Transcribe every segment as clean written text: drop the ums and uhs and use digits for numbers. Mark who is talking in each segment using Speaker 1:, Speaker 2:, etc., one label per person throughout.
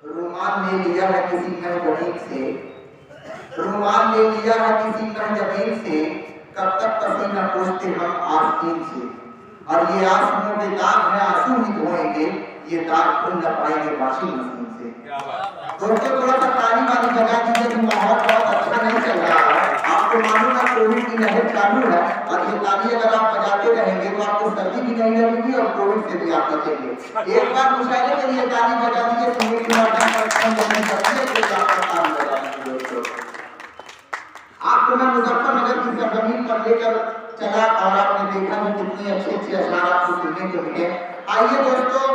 Speaker 1: रुमाल ले लिया है किसी ने जमीन से, रुमाल ले लिया है किसी ने जमीन से, कब तक पसीना पोंछते हम आस्तीन से। और ये आंसुओं के दाग है, आंसू ही धोएंगे, ये दाग धुल न पाएंगे वॉशिंग मशीन से। दोस्तों थोड़ा सा ताली वाली बजा दीजिए कि माहौल बहुत अच्छा नहीं चल रहा है। आपको मालूम है कोविड की लहर चालू है और ये ताली अगर आप बजाते रहेंगे तो आपको सर्दी भी नहीं लगेगी और कोविड से भी आप बचेंगे। एक बार मुशायरे के लिए ताली बजा दीजिए, सुनील कुमार जी आपको मैं मुजफ्फरनगर की सरजमीन पर लेकर चला और आपने देखा कि कितने अच्छे अच्छे अशआर आपको सुनने को मिले। आइए दोस्तों,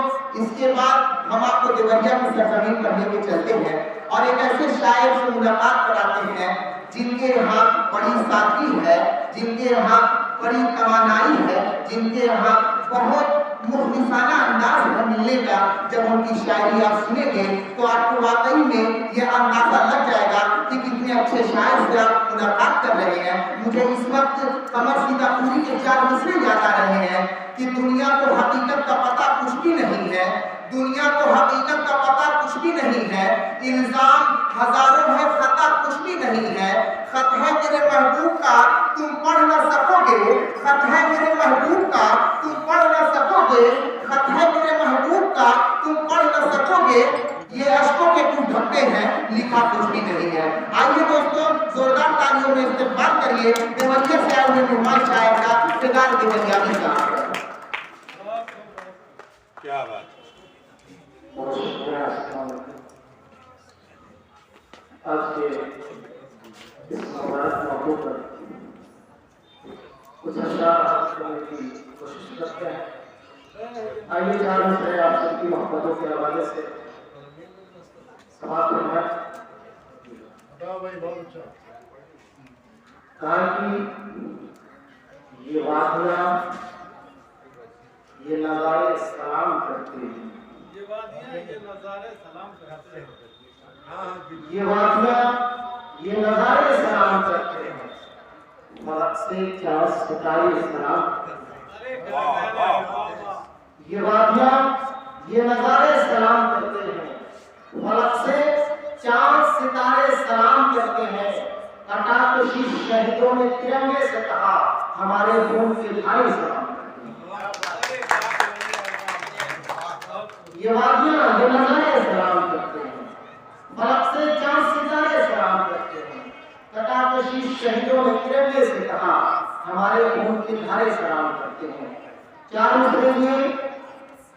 Speaker 1: इसके बाद हम आपको देवरिया की सरजमीन पर लेके चलते हैं और एक ऐसे शायर से मुलाकात कराते हैं जिनके यहाँ बड़ी सादगी है, जिनके यहाँ बड़ी तवानाई है, जिनके यहाँ बहुत मुखलिसाना अंदाज है मिलने का। जब उनकी शायरी आप सुनेंगे तो आपको वाकई में यह अंदाजा लग जाएगा कि कितने अच्छे शायर से आप मुलाकात कर रहे हैं। मुझे इस वक्त कमर सीतापुरी के 4 मिसरे याद आ रहे हैं कि दुनिया को हकीकत का पता कुछ भी नहीं है, दुनिया को हकीकत का पता कुछ भी नहीं है, इल्जाम हजारों है, खता कुछ भी नहीं है, खत है मेरे महबूब का तुम पढ़ न सकोगे, खत है मेरे महबूब का तुम पढ़ न सकोगे, खत है मेरे महबूब का तुम पढ़ न सकोगे, ये अशकों के कुछ ढक्के हैं, लिखा कुछ भी नहीं है। आइए दोस्तों, जोरदार तालियों में इस्तेमाल करिए देवरिया से आए हुए मेहमान शायर का फिलहाल देवरियानी का।
Speaker 2: क्या बात।
Speaker 3: आज के इस मुबारक मौके पर कुछ अशआर करने की कोशिश करते हैं। आइए जान से आप सबकी मोहब्बतों के हवाले से समाप्त करना कहा कि ये वादियाँ ये नज़ारे सलाम करते हैं,
Speaker 2: ये नज़ारे सलाम करते हैं,
Speaker 3: ये वादियाँ ये नज़ारे सलाम करते हैं, मलक से क्या सितारे सलाम करते हैं। ये वादियाँ ये नज़ारे सलाम करते हैं, मलक से चांद सितारे सलाम करते हैं। कटाकशी शहीदों ने तिरंगे से कहा हमारे खून के भाई सलाम करते हैं। ये वादियाँ ये नज़ारे सलाम करते हैं, मलक से चांद सितारे सलाम करते हैं। कटाकशी शहीदों ने तिरंगे से कहा हमारे खून के धारे सलाम करते हैं। चार मिसरे ये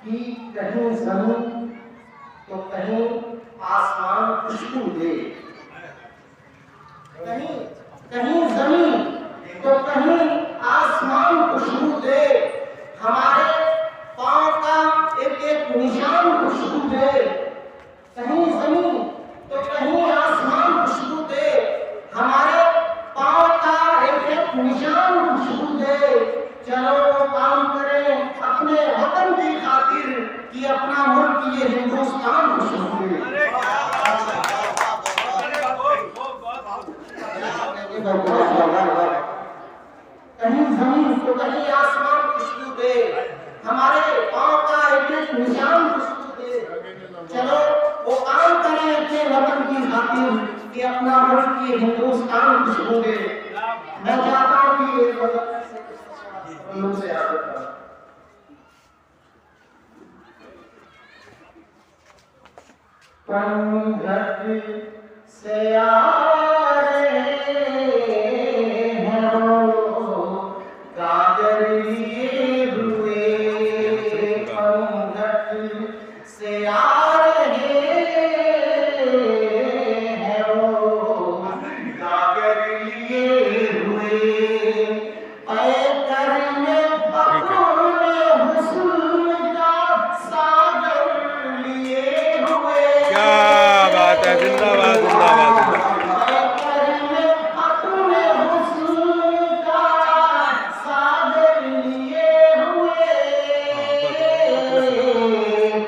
Speaker 3: कि कहीं जमीन तो कहीं आसमान खुशबू दे, कहीं कहीं जमीन तो कहीं आसमान खुशबू दे, हमारे पांव का एक एक निशान खुशबू दे, कहीं जमीन तो कहीं आसमान खुशबू दे, हमारे पांव का एक एक निशान खुशबू दे। चलो वो काम करें अपने वतन की खातिर कि अपना मुल्क ये हिंदुस्तान खुशबू दे। कहीं जमीन तो कहीं आसमान खुशबू दे, हमारे पांव का एक एक निशान खुशबू दे। चलो वो काम करें अपने वतन की खातिर कि अपना मुल्क ये हिंदुस्तान खुशबू दे। मैं चाहता हूँ कि ये से आगे पंघट से आ रहे हैं वो गागर लिए हुए,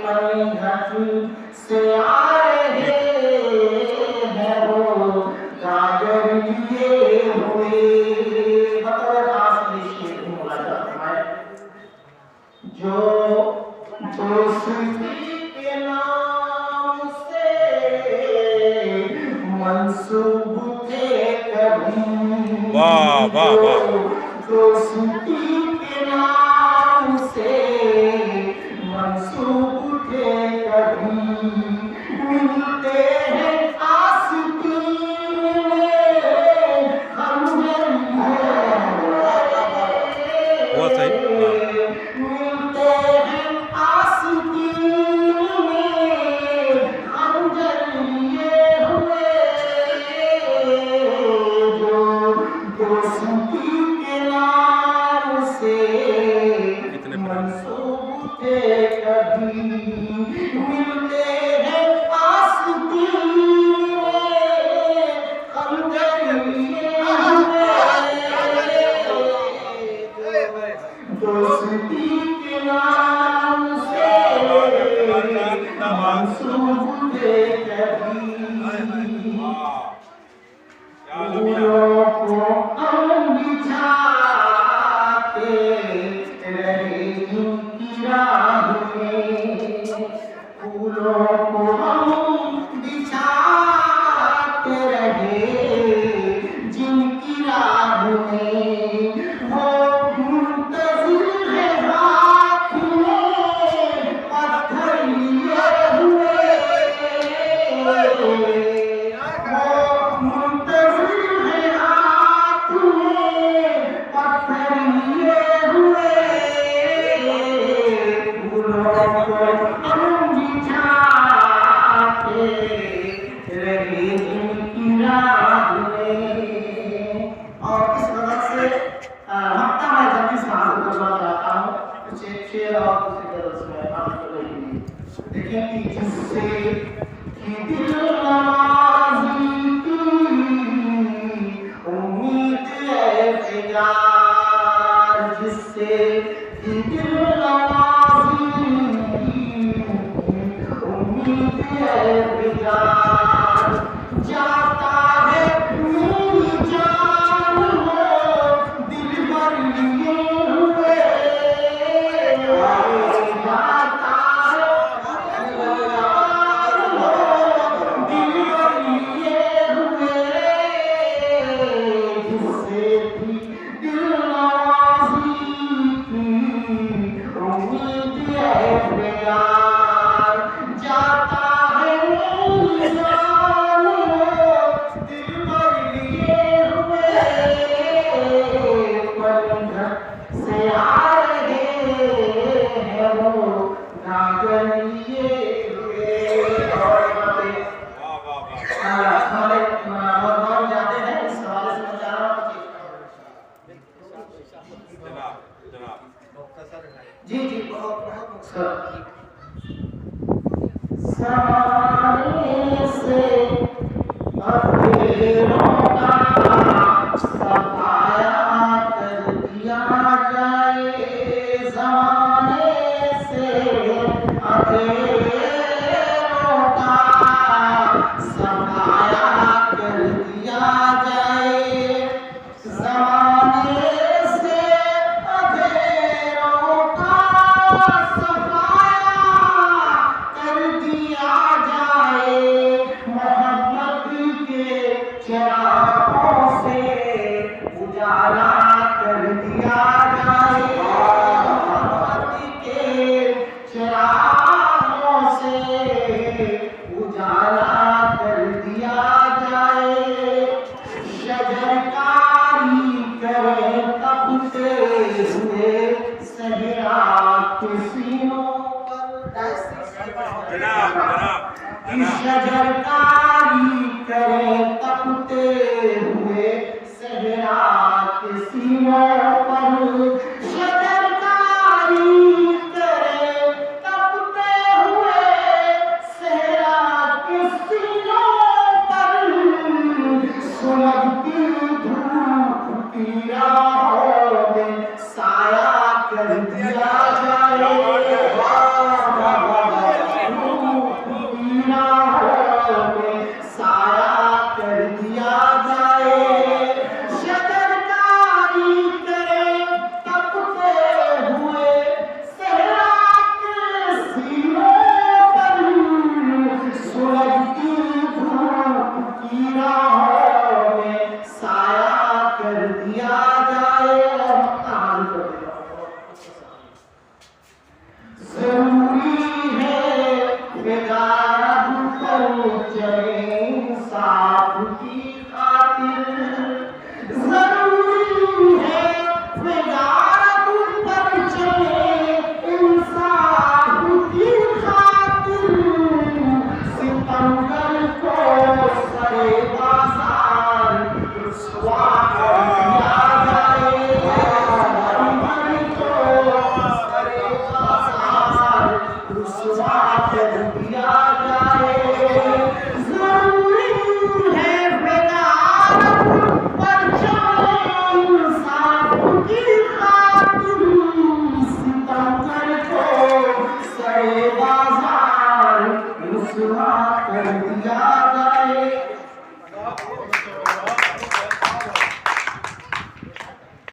Speaker 3: पंघट से आ रहे हैं वो गागर लिए हुए, जो दोस्ती के नाम से
Speaker 2: वाह वाह
Speaker 3: दोस्ती के नाम से मंसूब थे कभी मिलते हैं आस्तीन में हम
Speaker 2: बहुत सही
Speaker 3: मिलते हैं आस्तीन में हम जलिए हुए जो दोस्ती के नाम से मंसूब थे कभी मिलते हैं आस्तीन में हम जलिए हुए दोस्ती के नाम से मंसूब थे कभी फूलों को हम बिछाते रहे उनकी राह में फूलों को हम बिछाते रहे जिनकी राह में वो मुंतज़िर है हाथ में पत्थर लिए हुए वो मुंतज़िर है हाथ में पत्थर लिए हुए फूलों को हम बिछाते रहे जिनकी राह में और इस वजह से हफ्ता मैं जल्दी से हासिल करना चाहता हूँ कुछ एक शेर और दूसरी तरफ से आपको लगेगी देखिए कि जिससे कि दिल नवाज़ी की उम्मीद है फिगार जिससे कि दिल नवाज़ी की उम्मीद है फिगार जाता है मेरी जान हो दिल भर लिए हुए जाता है मेरी जान हो दिल भर लिए हुए जिससे भी दिल नवाज़ी की उम्मीद है प्यार जाता है मेरी जान हो दिल भर लिए हुए पलंग से आ रहे हैं वो नागन लिए हुए और
Speaker 2: वाह वाह वाह
Speaker 3: हमारे नौजवान जाते हैं इस हवाले से मैं चाह रहा हूँ
Speaker 2: जनाब जनाब
Speaker 3: जी जी बहुत बहुत मुख्तसर ज़माने से अंधेरों का सफाया कर दिया जाए ज़माने से अंधेरों का सफाया कर दिया जाए ज़माने से अंधेरों का सफाया कर दिया जाए मोहब्बत के चिरागों से उजाला कर दिया जाए मोहब्बत के चिरागों से उजाला कर दिया जाए शजरकारी करे तपते हुए सहरा के सीनों पर
Speaker 2: जनाब जनाब
Speaker 3: शजरकारी करे तपते हुए सहरा के सीनों पर शजरकारी करे तपते हुए सहरा के सीनों पर सुलगती धूप की राहों में साया कर दिया जाए साया कर दिया जाए शजरकारी करे चले इंसाफ की खातिर, जरूरी है वजारत पर चले इंसाफ की खातिर, सितमगर को सरे बाजार रुसवा कर दिया जाए, सितमगर को सरे बाजार रुसवा कर दिया जाए। जरूरी है वजारत पर चले इंसाफ की खातिर, सितमगर को सरे बाजार रुसवा कर दिया